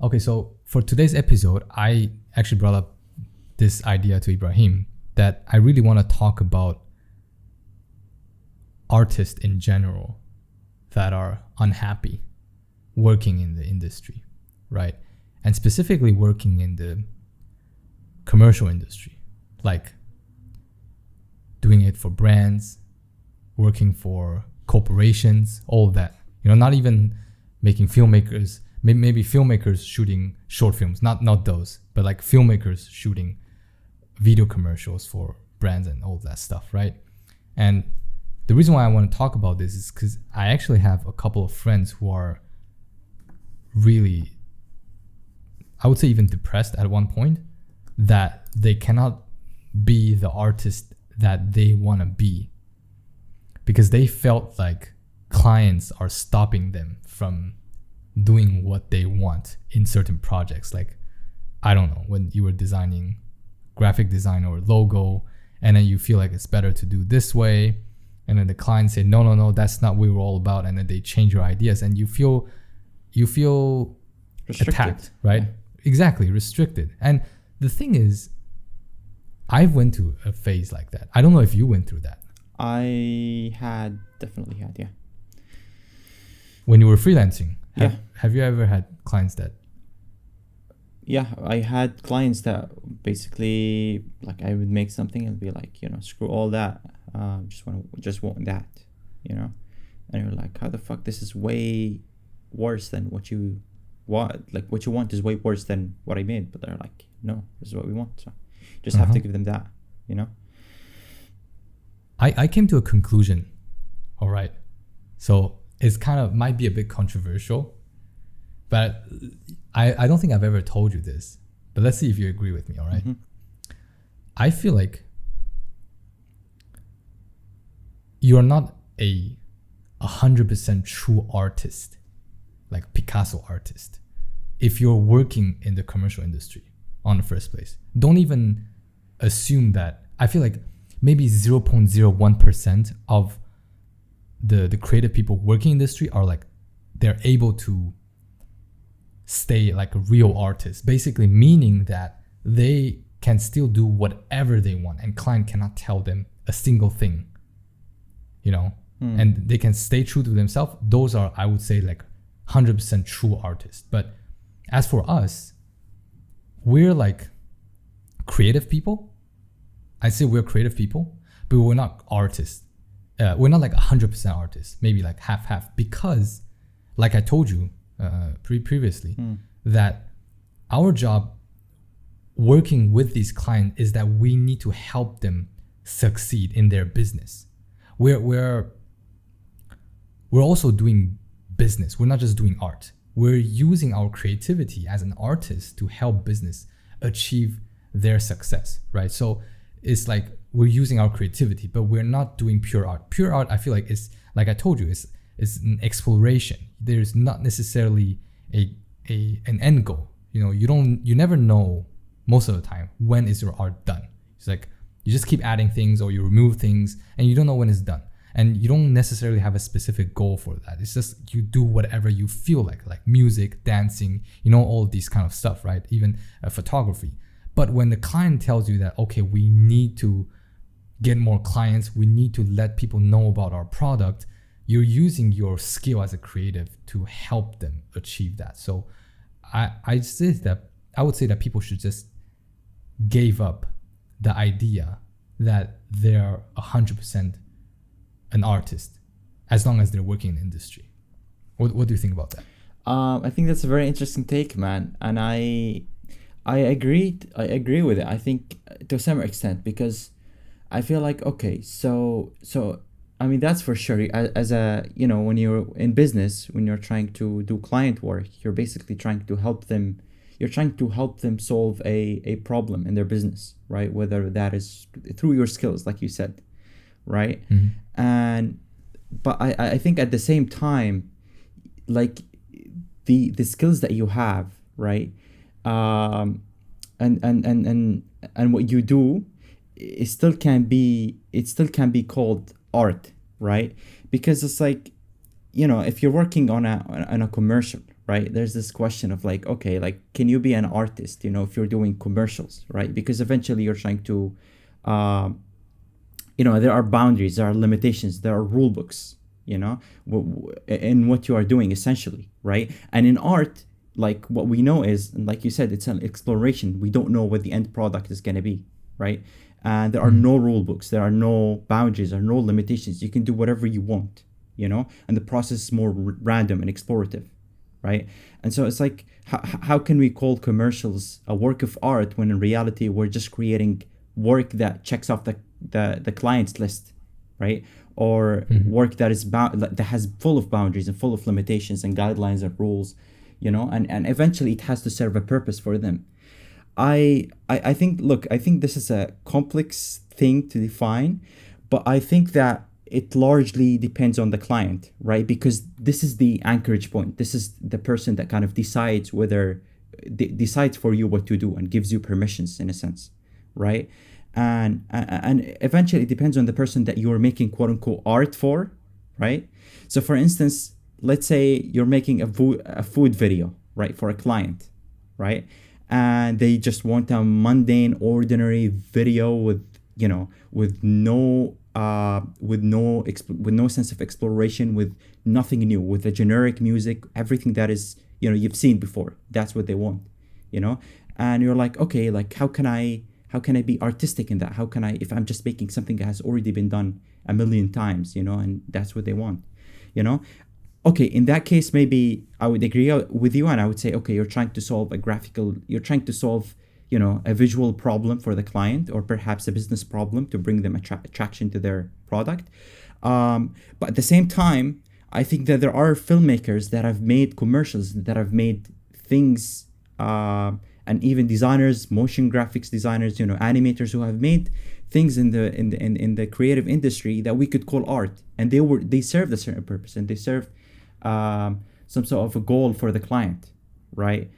Okay, so for today's episode, I actually brought up this idea to Ibrahim that I really want to talk about artists in general that are unhappy working in the industry, right? And specifically working in the commercial industry, like doing it for brands, working for corporations, all of that. Not even making filmmakers, maybe filmmakers shooting short films, not those, but like filmmakers shooting video commercials for brands and all that stuff, right? And the reason why I want to talk about this is because I actually have a couple of friends who are really, I would say even depressed at one point, that they cannot be the artist that they want to be because they felt like clients are stopping them from doing what they want in certain projects. Like, I don't know, when you were designing graphic design or logo, and then you feel like it's better to do this way, and then the client say, no, that's not what we're all about, and then they change your ideas, and you feel restricted. Attacked, right? Yeah. Exactly, restricted. And the thing is, I went through a phase like that. I don't know if you went through that. I definitely had, yeah. When you were freelancing, yeah. Have you ever had clients that? Yeah, I had clients that basically, like, I would make something and be like, screw all that. Just want that, And you're like, how the fuck? This is way worse than what you want. Like, what you want is way worse than what I made. But they're like, no, this is what we want. So just have to give them that, I came to a conclusion. All right. So it's kind of might be a bit controversial, but I don't think I've ever told you this, but let's see if you agree with me. All right. Mm-hmm. I feel like you're not a 100% true artist, like Picasso artist, if you're working in the commercial industry on the first place. Don't even assume that. I feel like maybe 0.01% of the creative people working in the industry are like, they're able to stay like a real artist, basically meaning that they can still do whatever they want and client cannot tell them a single thing, and they can stay true to themselves. Those are, I would say, like 100% true artists. But as for us, we're like creative people. I say we're creative people, but we're not artists. We're not like 100% artists, maybe like half, because like I told you previously, that our job working with these clients is that we need to help them succeed in their business. We're also doing business. We're not just doing art. We're using our creativity as an artist to help business achieve their success, right? So it's like we're using our creativity, but we're not doing pure art. Pure art, I feel like, is, like I told you, is an exploration. There's not necessarily an end goal. You never know most of the time when is your art done. It's like you just keep adding things or you remove things and you don't know when it's done. And you don't necessarily have a specific goal for that. It's just you do whatever you feel like music, dancing, all of these kind of stuff, right? Even photography. But when the client tells you that, okay, we need to get more clients, we need to let people know about our product, you're using your skill as a creative to help them achieve that. So I would say that people should just give up the idea that they're 100% an artist as long as they're working in the industry. What do you think about that? I think that's a very interesting take, man, and I agree with it. I think to some extent, because I feel like, okay, so I mean, that's for sure. As a, when you're in business, when you're trying to do client work, you're basically trying to help them. You're trying to help them solve a problem in their business, right? Whether that is through your skills, like you said, right? Mm-hmm. But I think at the same time, like the skills that you have, right? And what you do, it still can be called art, right? Because it's like, if you're working on a commercial, right? There's this question of like, okay, like, can you be an artist, if you're doing commercials, right? Because eventually you're trying to, there are boundaries, there are limitations, there are rule books, in what you are doing essentially, right? And in art, like what we know is, and like you said, it's an exploration. We don't know what the end product is going to be, right? And there are no rule books, there are no boundaries, there are no limitations. You can do whatever you want, and the process is more random and explorative, right? And so it's like, how can we call commercials a work of art when in reality we're just creating work that checks off the client's list, right? Or work that is that has full of boundaries and full of limitations and guidelines and rules, and eventually it has to serve a purpose for them. I think this is a complex thing to define, but I think that it largely depends on the client, right? Because this is the anchorage point. This is the person that kind of decides decides for you what to do and gives you permissions in a sense, right? And eventually it depends on the person that you're making quote unquote art for, right? So for instance, let's say you're making a food video, right, for a client, right? And they just want a mundane, ordinary video with no sense of exploration, with nothing new, with the generic music, everything that is you've seen before. That's what they want, and you're like, okay, like how can I be artistic in that? How can I, if I'm just making something that has already been done a million times, and that's what they want, Okay, in that case, maybe I would agree with you, and I would say, okay, you're trying to solve a visual problem for the client, or perhaps a business problem to bring them attraction to their product. But at the same time, I think that there are filmmakers that have made commercials, that have made things, and even designers, motion graphics designers, animators who have made things in the creative industry that we could call art, and they served a certain purpose, and they served some sort of a goal for the client, right?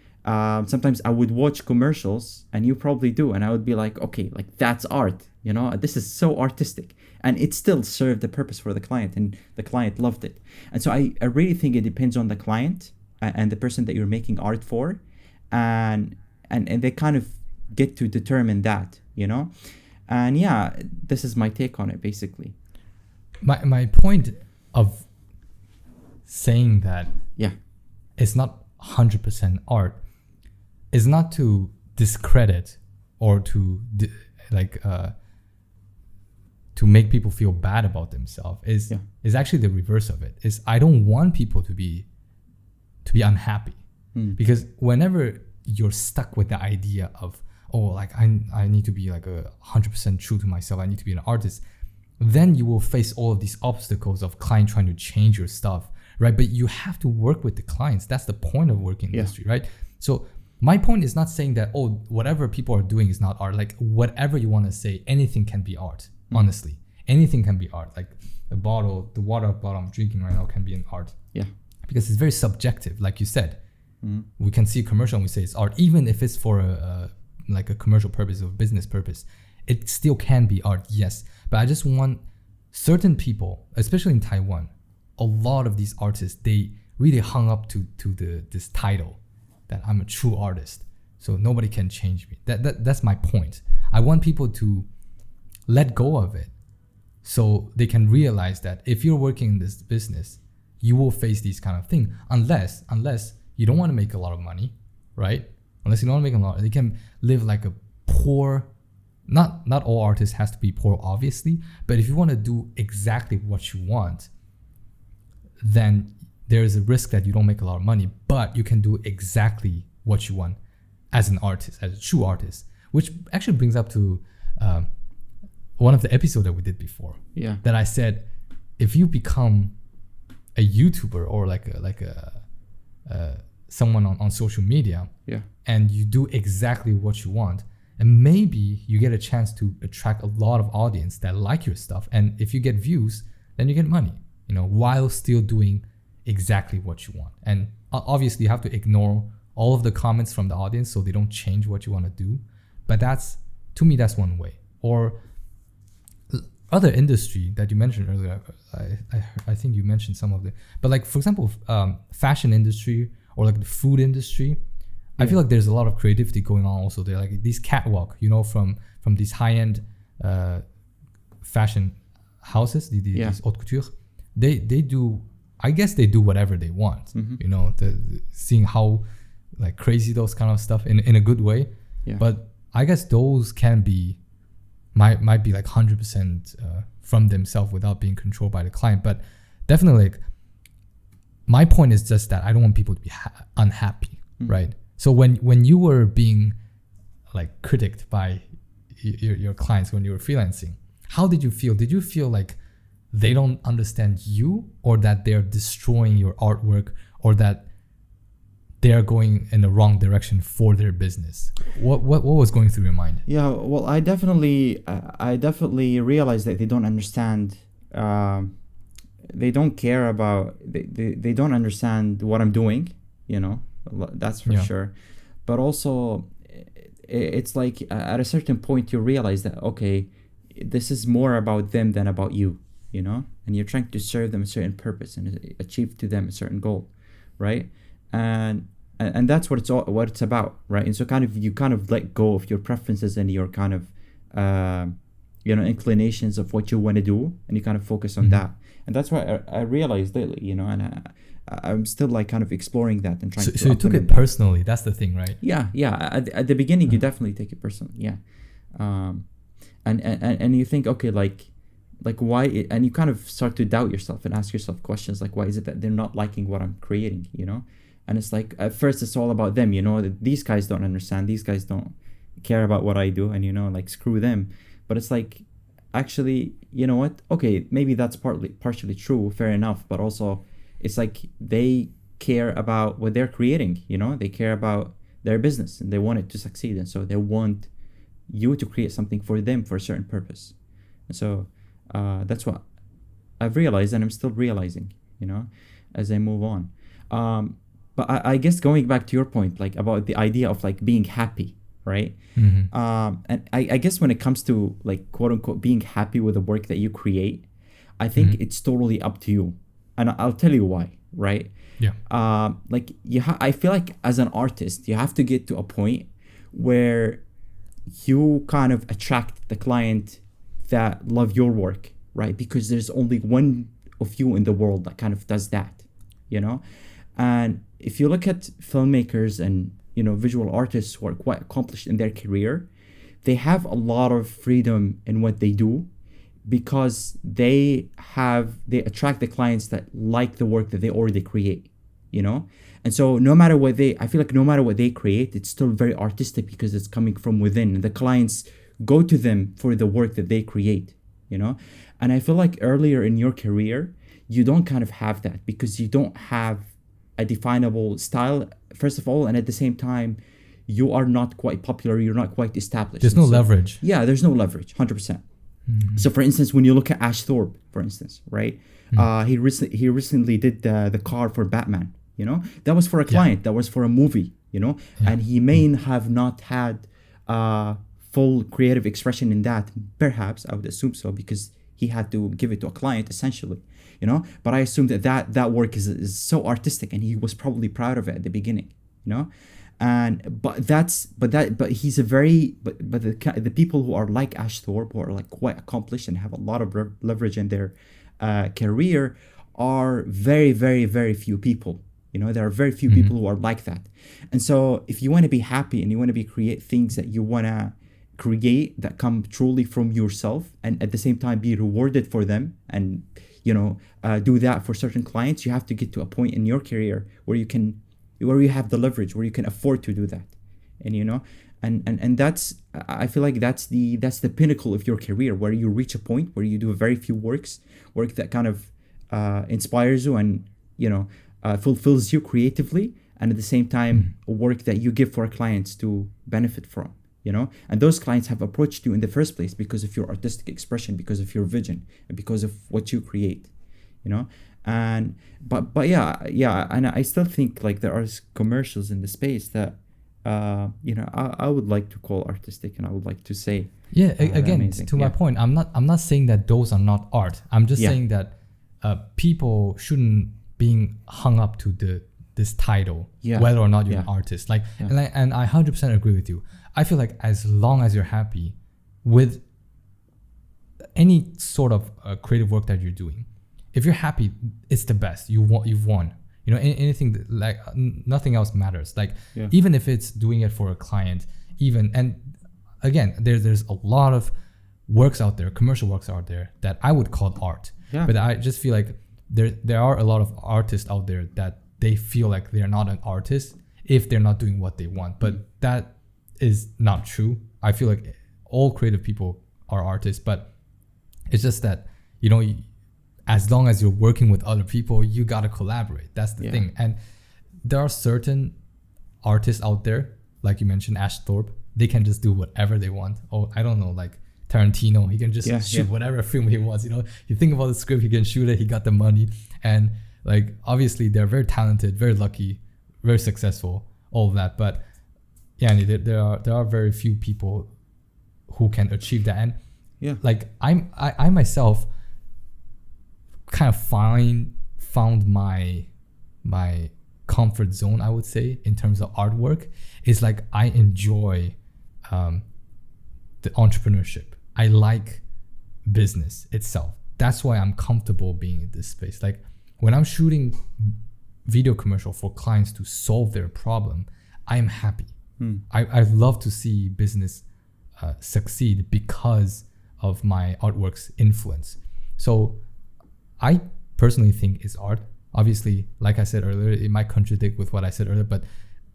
Sometimes I would watch commercials, and you probably do, and I would be like, okay, like that's art, this is so artistic, and it still served the purpose for the client, and the client loved it. And so I really think it depends on the client and the person that you're making art for, and they kind of get to determine that, and yeah, this is my take on it basically. My point of saying that it's not 100% art is not to discredit or to to make people feel bad about themselves. Is actually the reverse of it. Is I don't want people to be unhappy, because whenever you're stuck with the idea of, oh, like I need to be like 100% true to myself, I need to be an artist, then you will face all of these obstacles of client trying to change your stuff, right? But you have to work with the clients. That's the point of working in industry, right? So my point is not saying that, oh, whatever people are doing is not art. Like whatever you want to say, anything can be art. Honestly, anything can be art. Like the water bottle I'm drinking right now can be an art. Yeah, because it's very subjective, like you said. We can see a commercial and we say it's art, even if it's for a commercial purpose or business purpose. It still can be art, yes. But I just want certain people, especially in Taiwan, a lot of these artists, they really hung up to this title that I'm a true artist, so nobody can change me. That's my point. I want people to let go of it, so they can realize that if you're working in this business, you will face these kind of things, unless you don't want to make a lot of money, right? Unless you don't want to make a lot, they can live like a poor. Not all artists has to be poor, obviously, but if you want to do exactly what you want, then there is a risk that you don't make a lot of money, but you can do exactly what you want as an artist, as a true artist, which actually brings up to one of the episodes that we did before. Yeah. That I said, if you become a YouTuber or like a someone on social media, and you do exactly what you want, and maybe you get a chance to attract a lot of audience that like your stuff, and if you get views, then you get money, while still doing exactly what you want. And obviously you have to ignore all of the comments from the audience so they don't change what you want to do. But to me, that's one way. Or other industry that you mentioned earlier, I think you mentioned some of it. But like, for example, fashion industry or like the food industry, I feel like there's a lot of creativity going on also there. Like these catwalk, you know, from these high-end fashion houses, these haute couture, they do, I guess they do whatever they want, you know, seeing how like crazy those kind of stuff in a good way. Yeah. But I guess those can be, might be like 100% from themselves without being controlled by the client. But definitely, like, my point is just that I don't want people to be unhappy, right? So when you were being like critiqued by your clients when you were freelancing, how did you feel? Did you feel like they don't understand you, or that they're destroying your artwork, or that they're going in the wrong direction for their business? What was going through your mind? Yeah, well, I definitely realized that they don't understand. They don't care about. They don't understand what I'm doing. You know, that's for sure. But also, it's like at a certain point you realize that, okay, this is more about them than about you. You know, and you're trying to serve them a certain purpose and achieve to them a certain goal, right? And that's what it's about, right? And so you let go of your preferences and your kind of inclinations of what you want to do, and you kind of focus on that. And that's what I realized lately, you know, and I'm still like kind of exploring that and trying to. So you took it personally. That's the thing, right? Yeah. At the beginning, you definitely take it personally. Yeah. And you think, okay, like why, and you kind of start to doubt yourself and ask yourself questions like, why is it that they're not liking what I'm creating, you know? And it's like, at first it's all about them, you know, that these guys don't understand, these guys don't care about what I do, and, you know, like, screw them. But it's like, actually, you know what? Okay, maybe that's partially true, fair enough. But also, it's like they care about what they're creating, you know? They care about their business and they want it to succeed. And so they want you to create something for them for a certain purpose. And so that's what I've realized, and I'm still realizing, you know, as I move on. But I guess going back to your point, like about the idea of like being happy, right? And I guess when it comes to like quote unquote being happy with the work that you create, I think it's totally up to you, and I'll tell you why, right? Yeah. Like I feel like as an artist, you have to get to a point where you kind of attract the client that love your work, right? Because there's only one of you in the world that kind of does that, you know? And if you look at filmmakers and, you know, visual artists who are quite accomplished in their career, they have a lot of freedom in what they do because they attract the clients that like the work that they already create, you know? And so I feel like no matter what they create, it's still very artistic because it's coming from within, and the clients go to them for the work that they create, you know? And I feel like earlier in your career, you don't kind of have that because you don't have a definable style, first of all, and at the same time, you are not quite popular, you're not quite established. There's no leverage. Yeah, there's no leverage, 100%. So for instance, when you look at Ash Thorpe, for instance, right? He recently did the car for Batman, you know? That was for a client, that was for a movie, you know? And he may have not had full creative expression in that, perhaps, I would assume so, because he had to give it to a client essentially, you know? But I assume that work is so artistic, and he was probably proud of it at the beginning, you know? But he's a very, but the people who are like Ash Thorpe, who are like quite accomplished and have a lot of leverage in their career, are very, very, very few people. You know, there are very few people who are like that. And so if you want to be happy and you want to create things that you want to create that come truly from yourself, and at the same time be rewarded for them, and, you know, do that for certain clients, you have to get to a point in your career where you have the leverage, where you can afford to do that. And, you know, and that's, I feel like that's the pinnacle of your career, where you reach a point where you do very few work that kind of inspires you and, you know, fulfills you creatively, and at the same time work that you give for clients to benefit from, you know? And those clients have approached you in the first place because of your artistic expression, because of your vision, and because of what you create, you know? And but yeah, and I still think like there are commercials in the space that you know, I would like to call artistic, and I would like to say again, to my point, I'm not saying that those are not art. I'm just saying that people shouldn't being hung up to this title, Yeah. whether or not you're Yeah. an artist. Like, Yeah. and I 100% agree with you. I feel like as long as you're happy with any sort of creative work that you're doing, if you're happy, it's the best. You've won. You know, anything like nothing else matters. Like, Yeah. even if it's doing it for a client, and again, there's a lot of works out there, commercial works out there that I would call art. Yeah. But I just feel like there are a lot of artists out there that they feel like they're not an artist if they're not doing what they want. But that is not true. I feel like all creative people are artists, but it's just that, you know, as long as you're working with other people, you got to collaborate. That's the thing. And there are certain artists out there, like you mentioned, Ash Thorpe, they can just do whatever they want. Oh, I don't know, like Tarantino, he can just shoot whatever film he wants. You know, you think about the script, he can shoot it, he got the money. And like, obviously they're very talented, very lucky, very successful, all of that. But yeah, there are very few people who can achieve that. And like I myself kind of found my comfort zone, I would say, in terms of artwork. Is like I enjoy the entrepreneurship. I like business itself. That's why I'm comfortable being in this space. Like when I'm shooting video commercial for clients to solve their problem, I'm happy. I love to see business succeed because of my artwork's influence. So I personally think it's art. Obviously, like I said earlier, it might contradict with what I said earlier, but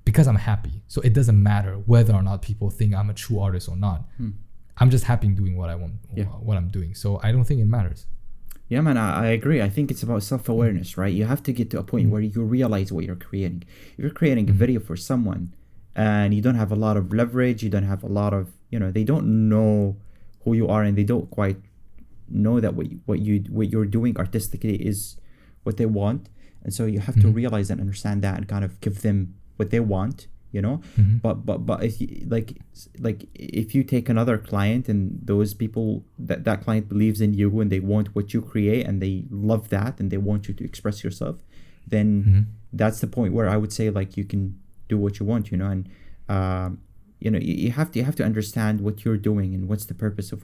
because I'm happy, so it doesn't matter whether or not people think I'm a true artist or not. I'm just happy doing what I want, what I'm doing. So I don't think it matters. Yeah, man, I agree. I think it's about self-awareness, right? You have to get to a point where you realize what you're creating. If you're creating a video for someone and you don't have a lot of leverage, you don't have a lot of, you know, they don't know who you are and they don't quite know that what you're doing artistically is what they want. And so you have to realize and understand that and kind of give them what they want, you know. But if you, like if you take another client and those people that client believes in you and they want what you create and they love that and they want you to express yourself, then that's the point where I would say like you can do what you want, you know. And you know, you have to understand what you're doing and what's the purpose of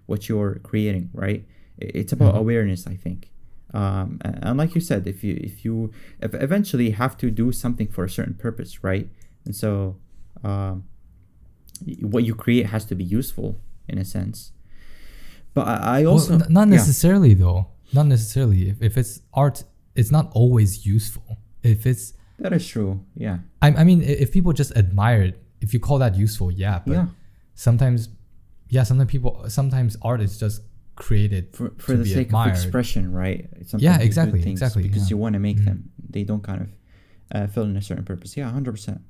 what you're creating, right? It's about awareness, I think. And like you said, if you eventually have to do something for a certain purpose, right? And so what you create has to be useful in a sense. But I also not necessarily though. Not necessarily. If it's art, it's not always useful. If it's that is true. Yeah. I mean, if people just admire it, if you call that useful, but sometimes art is just created for the sake of expression, right? Sometimes exactly because you want to make them, they don't kind of fill in a certain purpose. 100%,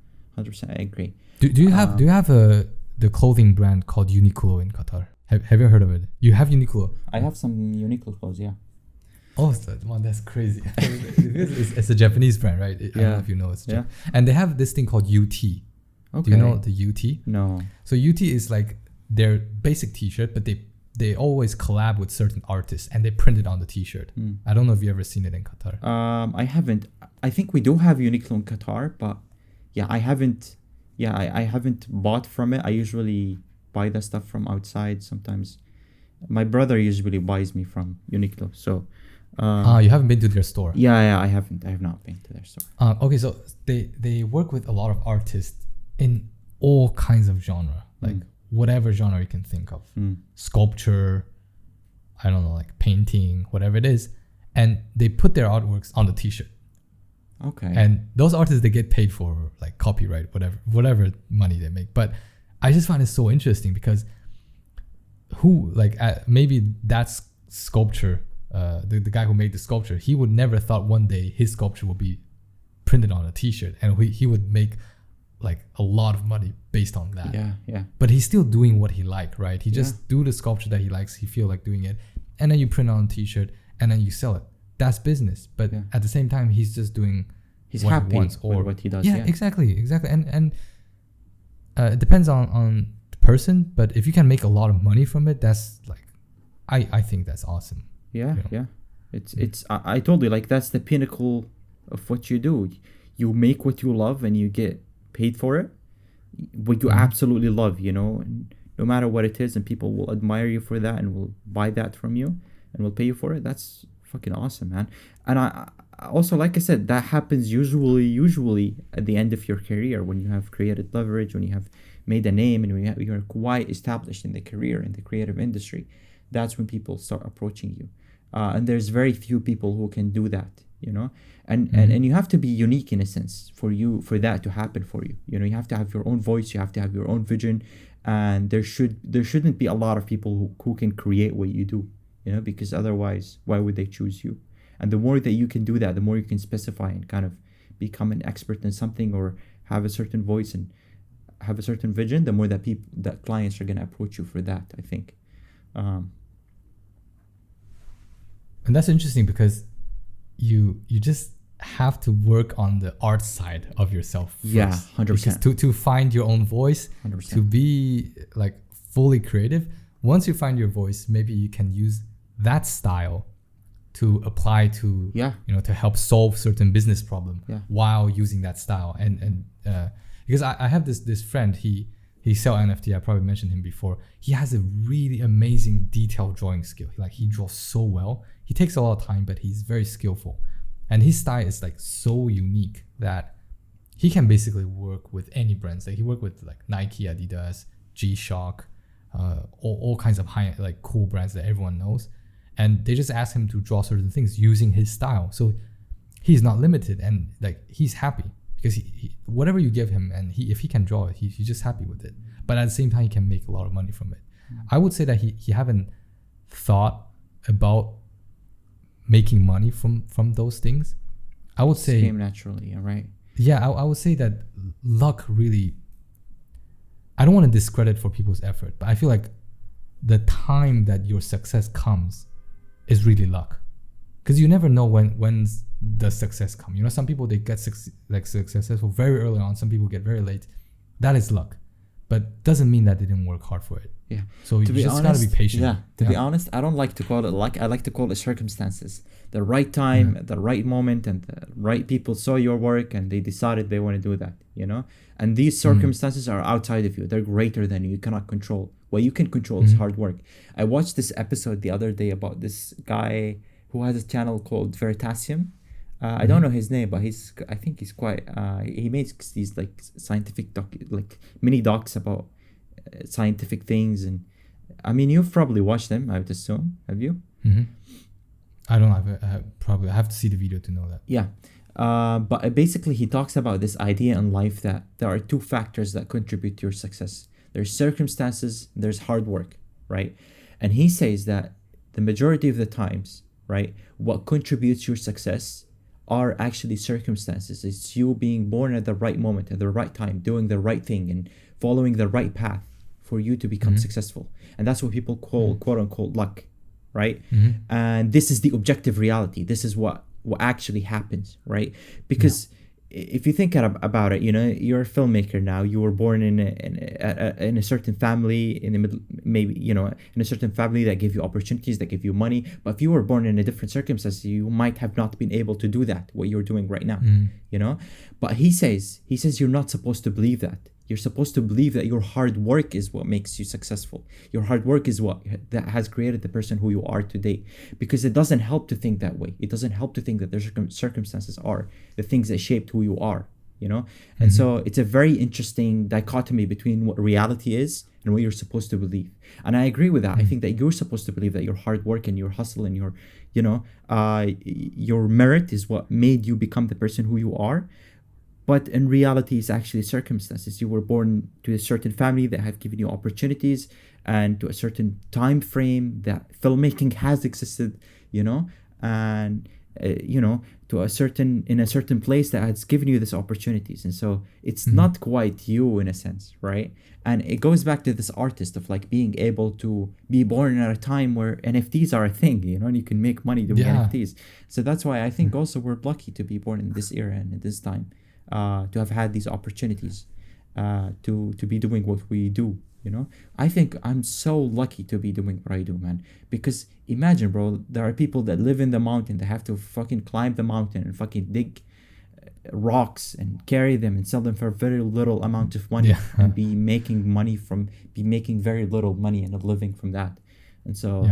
I agree. Do you have the clothing brand called Uniqlo in Qatar? Have you heard of it? You have Uniqlo? I have some Uniqlo clothes, yeah. Oh, that's crazy. It's a Japanese brand, right? I don't know if you know. And they have this thing called UT. Okay. Do you know the UT? No. So UT is like their basic t-shirt, but they always collab with certain artists and they print it on the t-shirt. I don't know if you've ever seen it in Qatar. I haven't. I think we do have Uniqlo in Qatar, but I haven't bought from it. I usually buy the stuff from outside sometimes. My brother usually buys me from Uniqlo. So you haven't been to their store? Yeah, I haven't. I have not been to their store. Okay, so they work with a lot of artists in all kinds of genre, like whatever genre you can think of. Sculpture, I don't know, like painting, whatever it is. And they put their artworks on the t-shirt. Okay. And those artists, they get paid for like copyright, whatever money they make. But I just find it so interesting because maybe that's sculpture, the guy who made the sculpture, he would never thought one day his sculpture would be printed on a t-shirt and he would make like a lot of money based on that. Yeah. But he's still doing what he likes, right? He just do the sculpture that he likes, he feel like doing it, and then you print it on a t-shirt and then you sell it. That's business. But at the same time, he's just doing he's what happy he wants with what he does. Yeah, exactly. And it depends on the person, but if you can make a lot of money from it, that's like I think that's awesome. Yeah. It's I totally, like, that's the pinnacle of what you do. you make what you love and you get paid for it, what you absolutely love, you know, and no matter what it is, and people will admire you for that and will buy that from you and will pay you for it. That's fucking awesome, man. And I also, like I said, that happens usually at the end of your career, when you have created leverage, when you have made a name, and when you're quite established in the career, in the creative industry. That's when people start approaching you. And there's very few people who can do that, you know. And you have to be unique in a sense for that to happen for you. You know, you have to have your own voice, you have to have your own vision, and there shouldn't be a lot of people who can create what you do, you know, because otherwise, why would they choose you? And the more that you can do that, the more you can specify and kind of become an expert in something, or have a certain voice and have a certain vision, the more that clients are going to approach you for that, I think. And that's interesting, because you just have to work on the art side of yourself first. Yeah, 100%. Because to find your own voice, 100%. to be like fully creative, once you find your voice, maybe you can use that style to apply to, you know, to help solve certain business problem while using that style. And because I have this friend, he sell NFT. I probably mentioned him before. He has a really amazing detail drawing skill. He draws so well. He takes a lot of time, but he's very skillful. And his style is like so unique that he can basically work with any brands. Like he worked with like Nike, Adidas, G-Shock, all kinds of high, like cool brands that everyone knows. And they just ask him to draw certain things using his style. So he's not limited, and like he's happy, because he whatever you give him, and if he can draw it, he's just happy with it. But at the same time, he can make a lot of money from it. I would say that he haven't thought about making money from those things. I would say came naturally, right? Yeah, I would say that luck really, I don't want to discredit for people's effort, but I feel like the time that your success comes is really luck, because you never know when the success come. You know, some people, they get successful very early on, some people get very late. That is luck, but doesn't mean that they didn't work hard for it. Yeah. So you just gotta be patient. Yeah. To be honest, I don't like to call it luck. I like to call it circumstances. The right time, the right moment, and the right people saw your work and they decided they want to do that, you know? And these circumstances are outside of you. They're greater than you. You cannot control. What you can control is hard work. I watched this episode the other day about this guy who has a channel called Veritasium. I don't know his name, but I think he's quite, he makes these like scientific mini docs about scientific things. And I mean, you've probably watched them, I would assume. Have you? I don't have I have to see the video to know that. Yeah. But basically he talks about this idea in life that there are two factors that contribute to your success. There's circumstances, there's hard work, right? And he says that the majority of the times, right, what contributes your success are actually circumstances. It's you being born at the right moment, at the right time, doing the right thing and following the right path for you to become successful. And that's what people call quote unquote luck, right? And this is the objective reality. This is what actually happens, right? Because if you think about it, you know, you're a filmmaker now. You were born in a certain family, in the middle, maybe, you know, in a certain family that gave you opportunities, that gave you money. But if you were born in a different circumstance, you might have not been able to do that, what you're doing right now, you know. But he says you're not supposed to believe that. You're supposed to believe that your hard work is what makes you successful. Your hard work is what that has created the person who you are today. Because it doesn't help to think that way. It doesn't help to think that their circumstances are the things that shaped who you are, you know? And so it's a very interesting dichotomy between what reality is and what you're supposed to believe. And I agree with that. I think that you're supposed to believe that your hard work and your hustle and your, you know, your merit is what made you become the person who you are. But in reality, it's actually circumstances. You were born to a certain family that have given you opportunities, and to a certain time frame that filmmaking has existed, you know, and you know, in a certain place that has given you these opportunities. And so it's not quite you in a sense, right? And it goes back to this artist of like being able to be born at a time where NFTs are a thing, you know, and you can make money doing NFTs. So that's why I think also we're lucky to be born in this era and at this time. To have had these opportunities, to be doing what we do, you know. I think I'm so lucky to be doing what I do, man. Because imagine, bro, there are people that live in the mountain. They have to fucking climb the mountain and fucking dig rocks and carry them and sell them for very little amount of money, Yeah. and be making very little money and a living from that. And so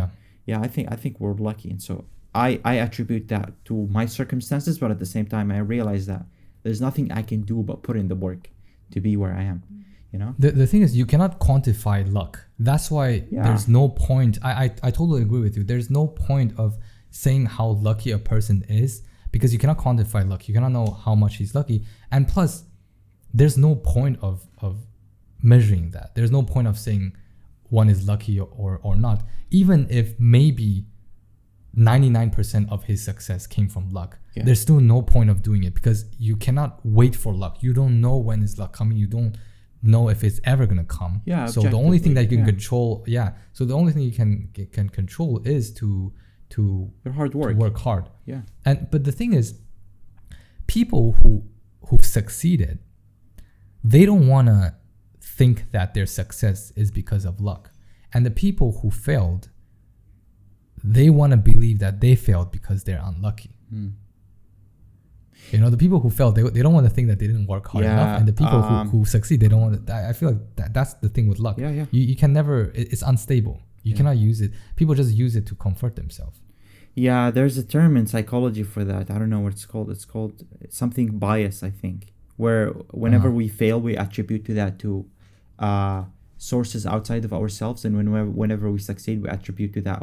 Yeah. I think we're lucky. And so I attribute that to my circumstances, but at the same time I realize that there's nothing I can do but put in the work to be where I am, you know. The thing is, you cannot quantify luck. That's why there's no point. I totally agree with you. There's no point of saying how lucky a person is, because you cannot quantify luck. You cannot know how much he's lucky. And plus, there's no point of measuring that. There's no point of saying one is lucky or not. Even if maybe 99% of his success came from luck, there's still no point of doing it, because you cannot wait for luck. You don't know when is luck coming. You don't know if it's ever gonna come. So the only thing that you can control, so the only thing you can control is to your hard work. To work hard. Yeah. But the thing is, people who've succeeded, they don't wanna think that their success is because of luck. And the people who failed, they want to believe that they failed because they're unlucky. You know, the people who failed, they don't want to think that they didn't work hard enough. And the people who succeed, they don't want to. I feel like that's the thing with luck. You can never. It's unstable. You cannot use it. People just use it to comfort themselves. Yeah, there's a term in psychology for that. I don't know what it's called. It's called something bias, I think, where whenever we fail, we attribute to that to sources outside of ourselves, and whenever we succeed, we attribute to that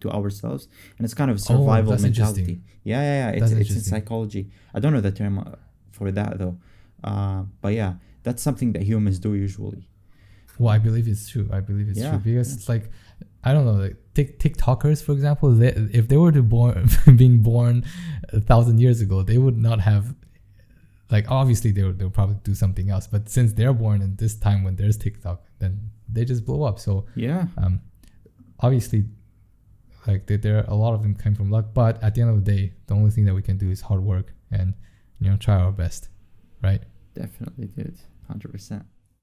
to ourselves, and it's kind of survival mentality. It's in psychology. I don't know the term for that though, but yeah, that's something that humans do usually. Well, I believe it's true. True, because it's like, I don't know, like TikTokers, for example, if they were being born 1,000 years ago, they would not have. Like, obviously they'll probably do something else, but since they're born in this time when there's TikTok, then they just blow up. So obviously, like there a lot of them came from luck, but at the end of the day, the only thing that we can do is hard work and try our best, right? Definitely, dude, 100%.